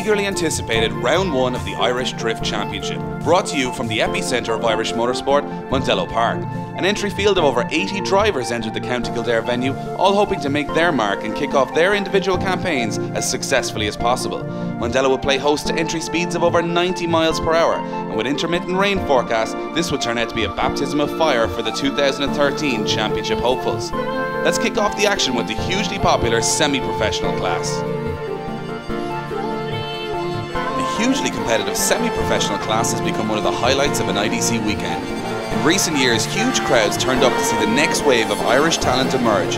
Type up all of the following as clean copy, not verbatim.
eagerly anticipated round 1 of the Irish Drift Championship, brought to you from the epicentre of Irish motorsport, Mondello Park. An entry field of over 80 drivers entered the County Kildare venue, all hoping to make their mark and kick off their individual campaigns as successfully as possible. Mondello will play host to entry speeds of over 90 miles per hour, and with intermittent rain forecasts, this would turn out to be a baptism of fire for the 2013 championship hopefuls. Let's kick off the action with the hugely popular semi-professional class. The hugely competitive semi-professional class has become one of the highlights of an IDC weekend. In recent years, huge crowds turned up to see the next wave of Irish talent emerge.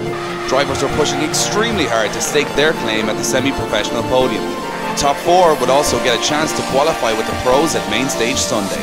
Drivers are pushing extremely hard to stake their claim at the semi-professional podium. The top 4 would also get a chance to qualify with the pros at Main Stage Sunday.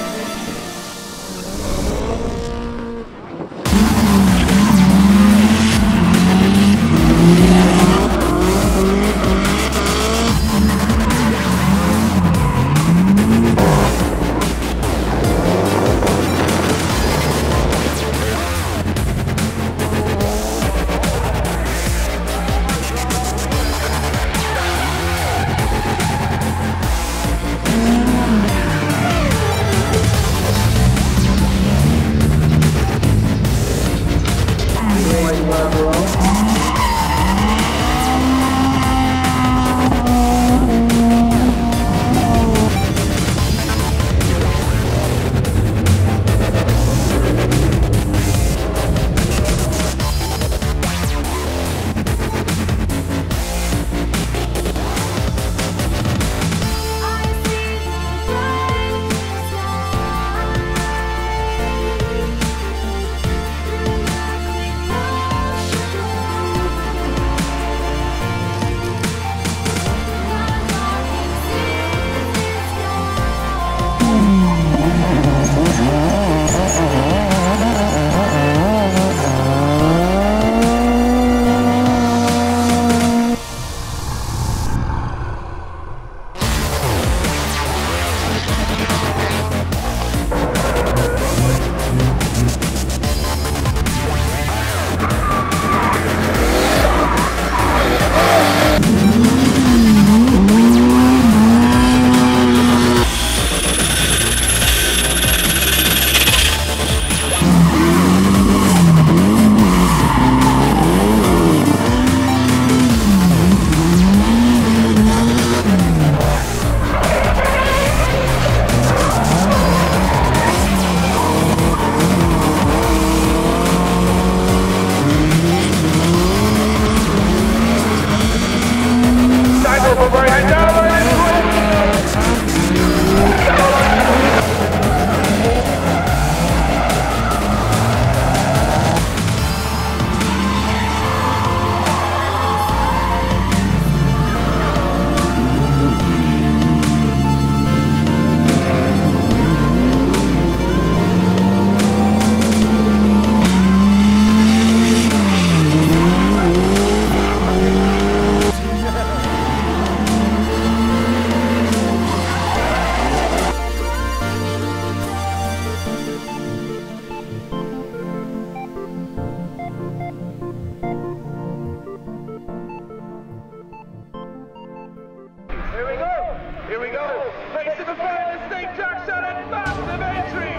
Here we go. Race to the final state, Jack shot at massive entry.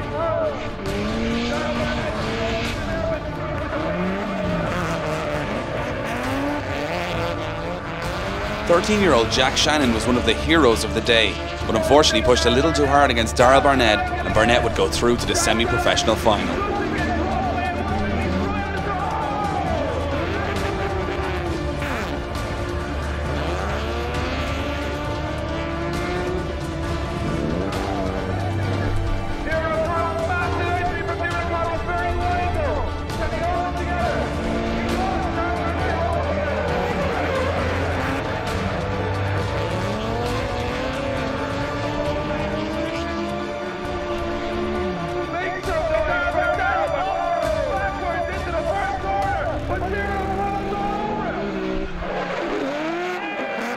13-year-old Jack Shannon was one of the heroes of the day, but unfortunately pushed a little too hard against Darrell Barnett, and Barnett would go through to the semi-professional final.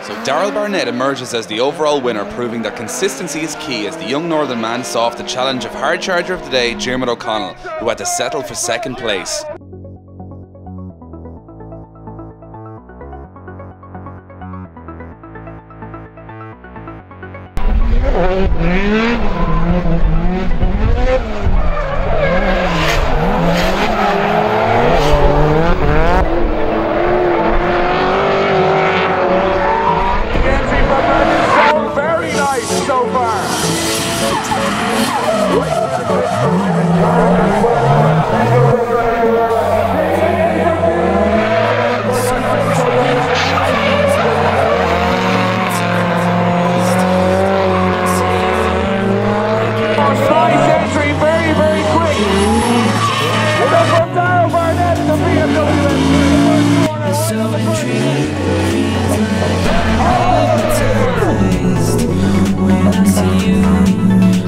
So Darrell Barnett emerges as the overall winner, proving that consistency is key as the young northern man saw off the challenge of hard charger of the day, Diarmuid O'Connell, who had to settle for second place. Very nice so far. Nice entry, very, very quick. From down by that to BMW. So intriguing, feels like I'm hypnotized. When I see you,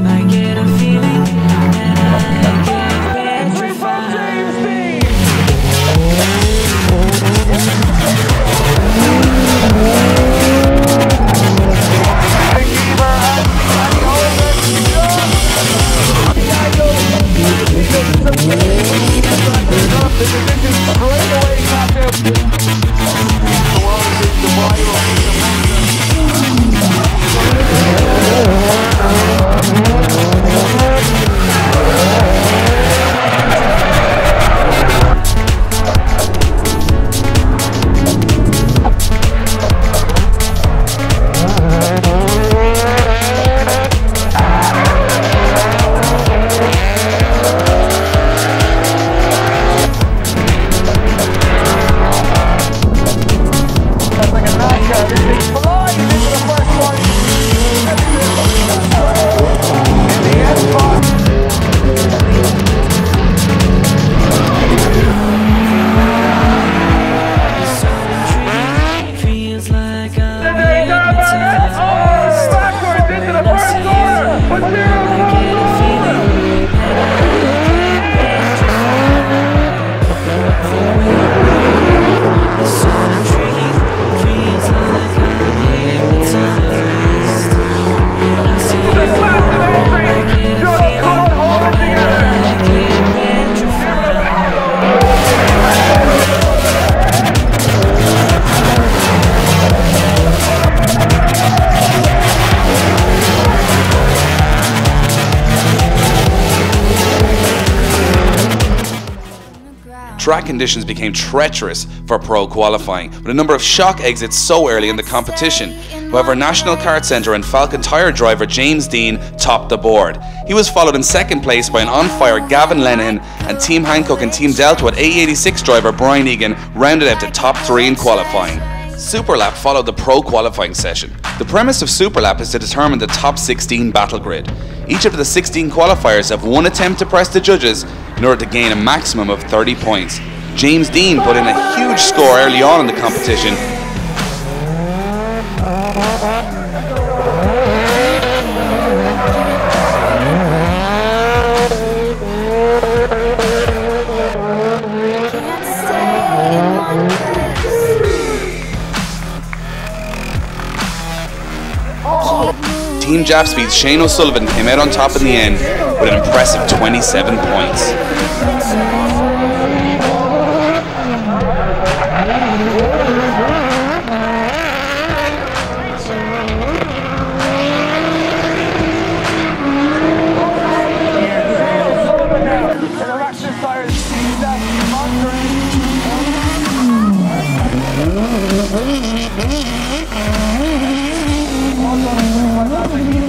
I get a feeling that I get petrified. Track conditions became treacherous for pro qualifying, with a number of shock exits so early in the competition. However, National Kart Centre and Falcon Tyre driver James Dean topped the board. He was followed in second place by an on-fire Gavin Lennon, and Team Hancock and Team Delta A86 driver Brian Egan rounded out the top three in qualifying. Superlap followed the pro qualifying session. The premise of Superlap is to determine the top 16 battle grid. Each of the 16 qualifiers have one attempt to press the judges in order to gain a maximum of 30 points. James Dean put in a huge score early on in the competition. Team Jap Speed's Shane O'Sullivan came out on top in the end with an impressive 27 points.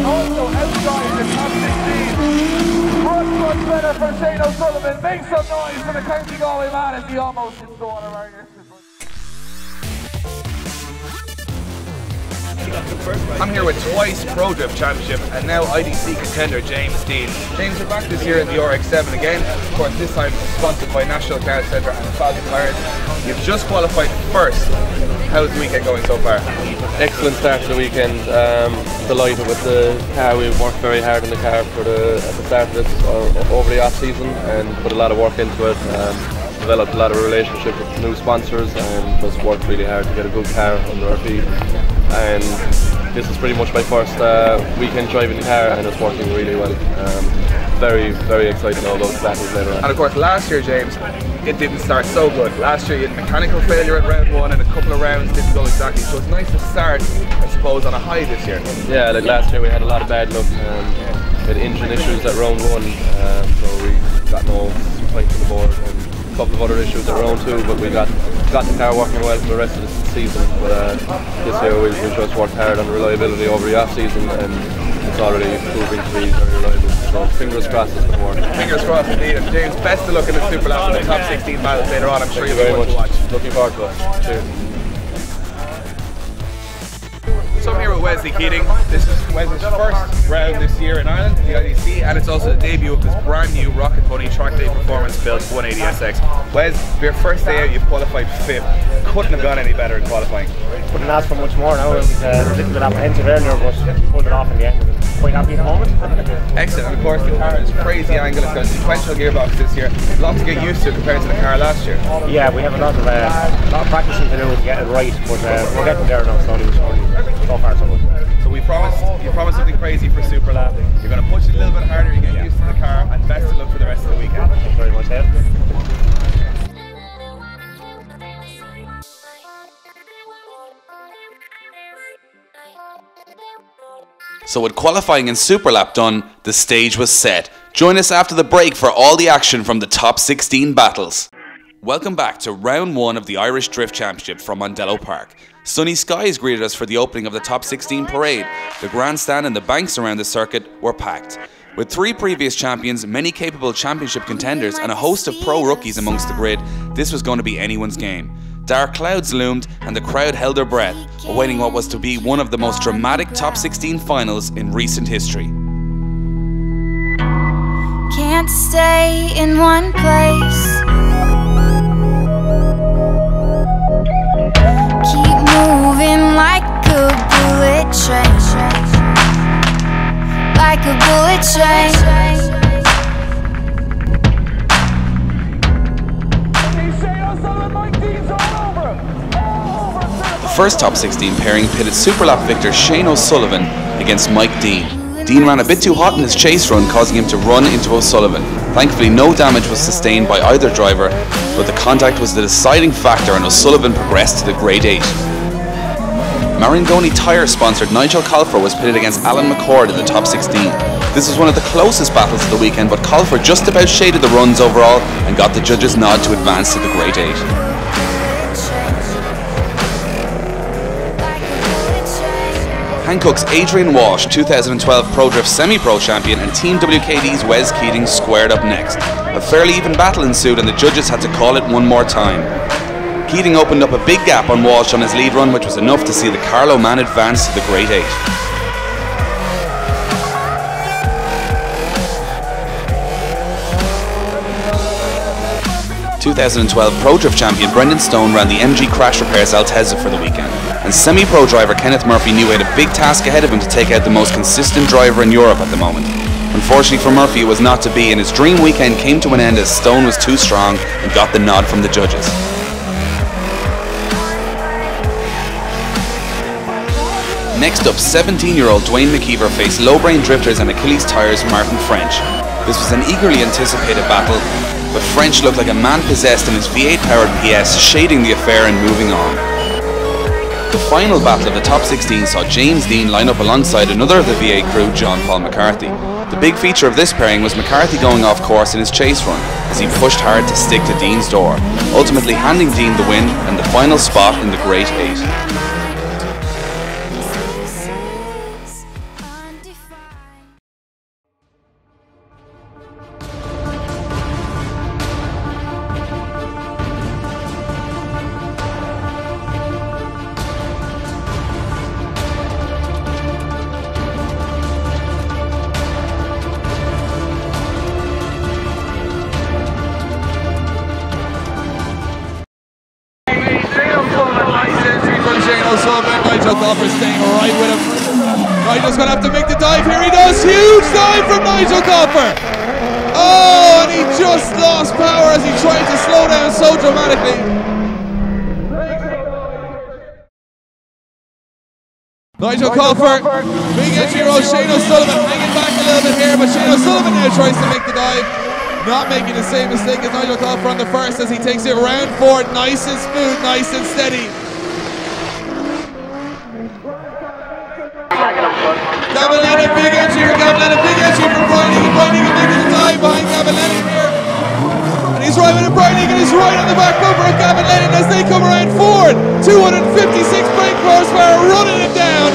Also outside the top 16. Front better for Shane O'Sullivan. Make some noise for the County Galway man as he almost hits the water right here. I'm here with twice Pro Drift Championship and now IDC contender James Dean. James, we're back this year in the RX7 again. Of course, this time sponsored by National Kart Centre and Falcon Tyres. You've just qualified first. How's the weekend going so far? Excellent start to the weekend. Delighted with the car. We've worked very hard on the car at the start of this over the off season and put a lot of work into it. Developed a lot of relationships with new sponsors and just worked really hard to get a good car under our feet. And this is pretty much my first weekend driving the car and it's working really well. very, very excited now about the battles later on. And of course last year, James, it didn't start so good. Last year you had mechanical failure at round 1 and a couple of rounds didn't go exactly, so it's nice to start, I suppose, on a high this year. Yeah, like last year we had a lot of bad luck. We had engine issues at round 1, so we got no points on the board, and a couple of other issues at round 2, but we got the car working well for the rest of the season. But this year we just worked hard on reliability over the off season, and it's already proving to be very reliable. So fingers crossed it's going to work. Fingers crossed indeed. And James, best of luck in the Super Lap and the top 16 battles later on. I'm sure you'll be able to watch. Looking forward to it. Cheers. So I'm here with Wesley Keating. This is Wesley's first round this year in Ireland, the IDC, and it's also the debut of his brand new Rocket Bunny Track Day Performance built 180SX. Wes, for your first day out, you've qualified 5th. Couldn't have gone any better in qualifying. Couldn't ask for much more now. It was a little bit apprehensive earlier, but we pulled it off in the end. Quite happy at the moment. Excellent, and of course the car is crazy angle. It's got a sequential gearbox this year. A lot to get used to compared to the car last year. Yeah, we have a lot of practicing to do to get it right, but we're getting there now slowly but surely. So far so good. So you promised something crazy for Super Lap. You're going to push it a little bit harder, you get used to the car, and best of luck for the rest of the weekend. Thanks very much, Ed. So with qualifying and Super Lap done, the stage was set. Join us after the break for all the action from the top 16 battles. Welcome back to round 1 of the Irish Drift Championship from Mondello Park. Sunny skies greeted us for the opening of the top 16 parade. The grandstand and the banks around the circuit were packed. With 3 previous champions, many capable championship contenders and a host of pro rookies amongst the grid, this was going to be anyone's game. Dark clouds loomed and the crowd held their breath, awaiting what was to be one of the most dramatic top 16 finals in recent history. Can't stay in one place. Keep moving like a bullet train. Like a bullet train. The first top 16 pairing pitted Super Lap victor Shane O'Sullivan against Mike Dean. Dean ran a bit too hot in his chase run, causing him to run into O'Sullivan. Thankfully no damage was sustained by either driver, but the contact was the deciding factor and O'Sullivan progressed to the Grade 8. Marangoni Tyre sponsored Nigel Colfer was pitted against Alan McCord in the top 16. This was one of the closest battles of the weekend, but Colfer just about shaded the runs overall and got the judges' nod to advance to the Grade 8. Hankook's Adrian Walsh, 2012 Pro Drift Semi-Pro Champion, and Team WKD's Wes Keating squared up next. A fairly even battle ensued and the judges had to call it one more time. Keating opened up a big gap on Walsh on his lead run, which was enough to see the Carlow man advance to the Grade 8. 2012 Pro Drift Champion Brendan Stone ran the MG Crash Repairs Altezza for the weekend, and semi-pro driver Kenneth Murphy knew he had a big task ahead of him to take out the most consistent driver in Europe at the moment. Unfortunately for Murphy, it was not to be, and his dream weekend came to an end as Stone was too strong and got the nod from the judges. Next up, 17-year-old Dwayne McKeever faced low-brain drifters and Achilles Tyres' Martin French. This was an eagerly anticipated battle, but French looked like a man possessed in his V8-powered PS, shading the affair and moving on. The final battle of the top 16 saw James Dean line up alongside another of the V8 crew, John Paul McCarthy. The big feature of this pairing was McCarthy going off course in his chase run, as he pushed hard to stick to Dean's door, ultimately handing Dean the win and the final spot in the Grade 8. Nigel Colfer staying right with him. Nigel's going to have to make the dive here. He does. Huge dive from Nigel Colfer. Oh, and he just lost power as he tried to slow down so dramatically. Nigel Colfer, big entry roll, Shane O'Sullivan hanging back a little bit here, but Shane O'Sullivan now tries to make the dive. Not making the same mistake as Nigel Colfer on the first as he takes it round forward, nice and smooth, nice and steady. Gavin Lennon, big entry for Gavin Lennon, big entry for Brian Egan. Brian Egan making the dive behind Gavin Lennon here. And he's right with it, Brian Egan is right on the back bumper of Gavin Lennon as they come around forward. 256 brake horsepower running it down.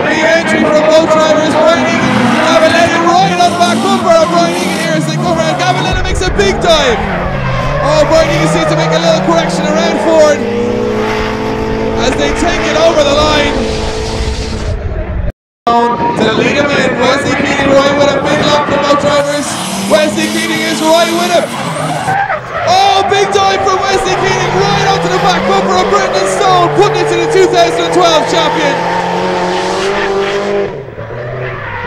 Big entry from both drivers, Brian Egan, Gavin Lennon right on the back bumper of Brian Egan here as they come around. Gavin Lennon makes a big dive. Oh, Brian Egan seems to make a little correction around forward as they take it over the line. To lead him in, Wesley Keating right with him, big lock from both drivers. Wesley Keating is right with him. Oh, big dive from Wesley Keating right onto the back bumper of Brendan Stone, putting it to the 2012 champion.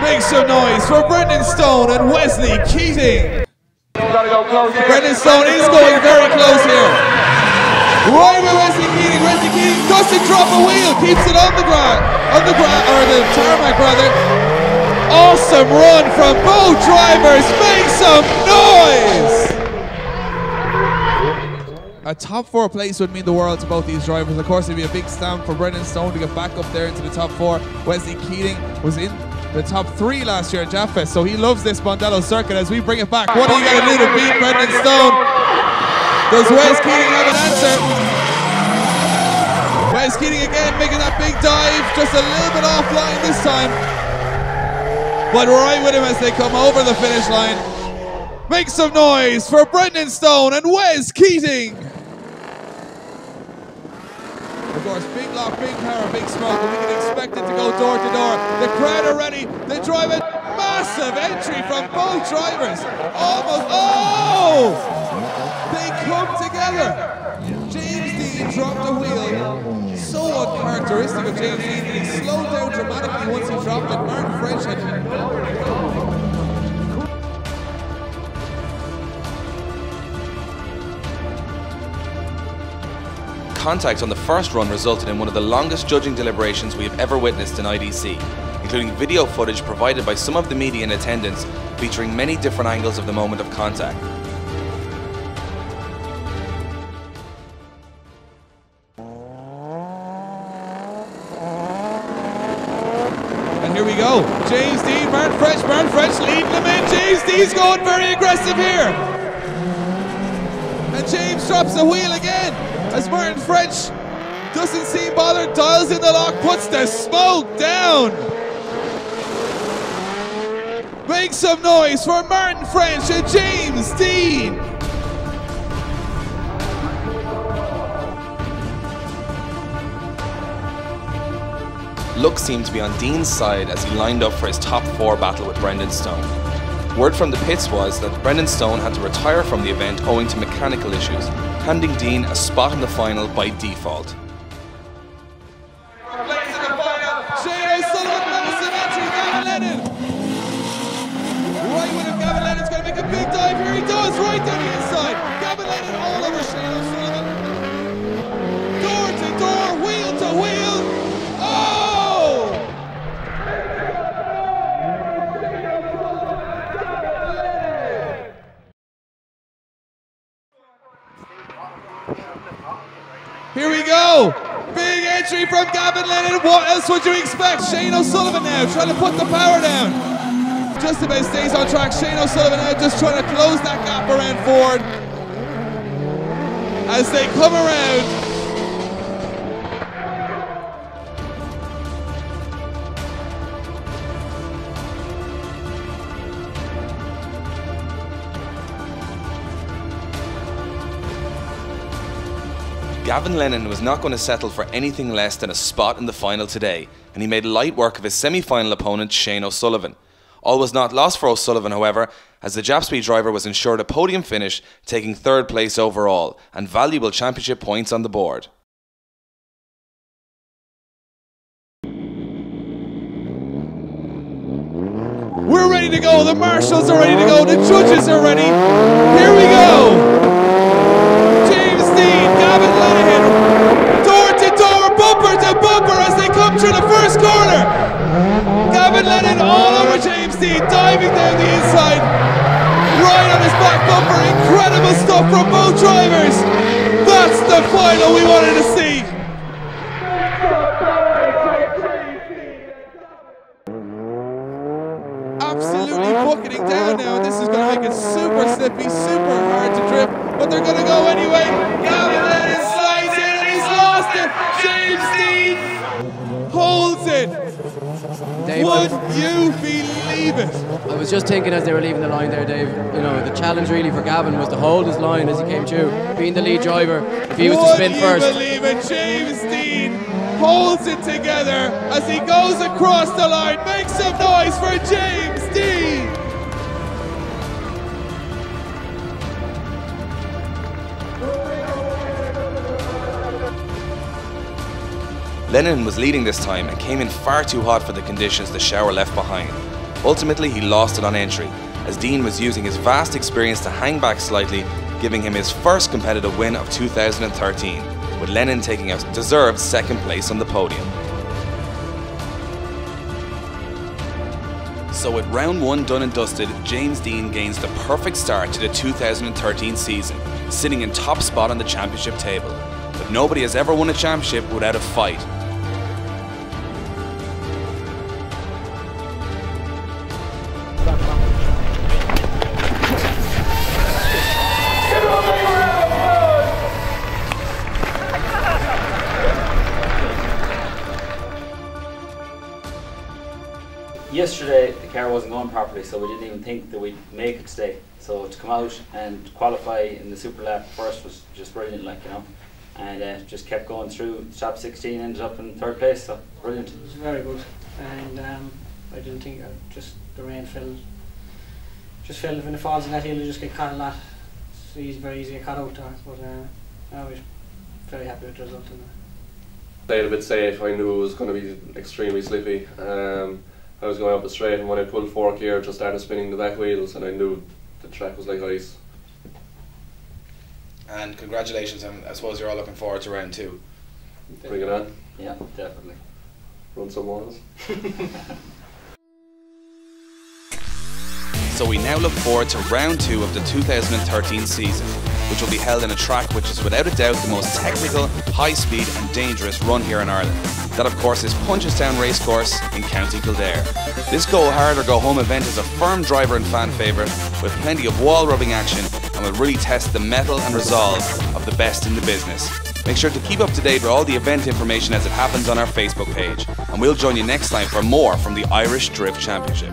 Make some noise for Brendan Stone and Wesley Keating. Brendan Stone is going very close here. Right with Wesley Keating. Wesley Keating doesn't drop a wheel, keeps it on the tarmac rather. Awesome run from both drivers. Make some noise. A top 4 place would mean the world to both these drivers. Of course, it'd be a big stamp for Brendan Stone to get back up there into the top 4. Wesley Keating was in the top 3 last year at Japfest, so he loves this Mondello circuit as we bring it back. What are you going to do to beat Brendan Stone? Does Wes Keating have an answer? Wes Keating again making that big dive, just a little bit offline this time. But right with him as they come over the finish line. Make some noise for Brendan Stone and Wes Keating. Of course, big lock, big power, big smoke, and we can expect it to go door to door. The crowd are ready. They drive it. Massive entry from both drivers. Almost. Oh! They come together. James Dean dropped the wheel. So uncharacteristic of James Dean. He slowed down dramatically once he dropped it. Martin French had. Contact on the first run resulted in one of the longest judging deliberations we have ever witnessed in IDC, including video footage provided by some of the media in attendance featuring many different angles of the moment of contact. And here we go. James Dean, Martin French leading them in. James Dean's going very aggressive here. And James drops the wheel again. As Martin French doesn't seem bothered, dials in the lock, puts the smoke down. Make some noise for Martin French and James Dean. Luck seemed to be on Dean's side as he lined up for his top 4 battle with Brendan Stone. Word from the pits was that Brendan Stone had to retire from the event owing to mechanical issues, handing Dean a spot in the final by default. Shane O'Sullivan, massive entry, Gavin Lennon. Right with him, Gavin Lennon's going to make a big dive here. He does, right down the inside. Gavin Lennon all over Shane O'Sullivan. Door to door, wheel to wheel. Oh! Here we go. Big entry from Gavin Lennon. What else would you expect? Shane O'Sullivan now trying to put the power down. Just about stays on track. Shane O'Sullivan now just trying to close that gap around Ford. As they come around. Gavin Lennon was not going to settle for anything less than a spot in the final today, and he made light work of his semi-final opponent Shane O'Sullivan. All was not lost for O'Sullivan, however, as the Japspeed driver was ensured a podium finish, taking 3rd place overall, and valuable championship points on the board. We're ready ready to go. The marshals are ready to go. The judges are ready. Here we go. James Dean, Gavin Lenihan, door to door, bumper to bumper as they come through the first corner. Gavin Lenihan all over James Dean, diving down the inside, right on his back bumper. Incredible stuff from both drivers. That's the final we wanted to see. Absolutely bucketing down now, and this is going to make it super slippy, super hard to drift, but they're going to go anyway. Gavin Lenihan slides in and he's lost it. James Dean holds it. Dave, Would you believe it? I was just thinking as they were leaving the line there, Dave, you know, the challenge really for Gavin was to hold his line as he came through, being the lead driver. If he was to spin first. Would you believe it? James Dean holds it together as he goes across the line. Make some noise for James Dean. Lenihan was leading this time and came in far too hot for the conditions the shower left behind. Ultimately, he lost it on entry, as Dean was using his vast experience to hang back slightly, giving him his first competitive win of 2013, with Lenihan taking a deserved second place on the podium. So with round one done and dusted, James Dean gains the perfect start to the 2013 season, sitting in top spot on the championship table. But nobody has ever won a championship without a fight. Yesterday the car wasn't going properly, so we didn't even think that we'd make it today. So to come out and qualify in the super lap first was just brilliant, like, you know, and just kept going through. Top 16, ended up in third place, so brilliant. It was very good, and I didn't think the rain fell. Just fell when it falls in that hill, you just get caught a lot. It's very easy to get caught out there, but I was very happy with the result. Played a bit safe. I knew it was going to be extremely slippy. I was going up the straight, and when I pulled fork here, just started spinning the back wheels, and I knew the track was like ice. And congratulations, and I suppose you're all looking forward to round two. Bring it on. Yeah, definitely. Run some walls. So we now look forward to round two of the 2013 season, which will be held in a track which is without a doubt the most technical, high speed and dangerous run here in Ireland. That of course is Punchestown Racecourse in County Kildare. This go hard or go home event is a firm driver and fan favourite with plenty of wall rubbing action and will really test the mettle and resolve of the best in the business. Make sure to keep up to date with all the event information as it happens on our Facebook page, and we'll join you next time for more from the Irish Drift Championship.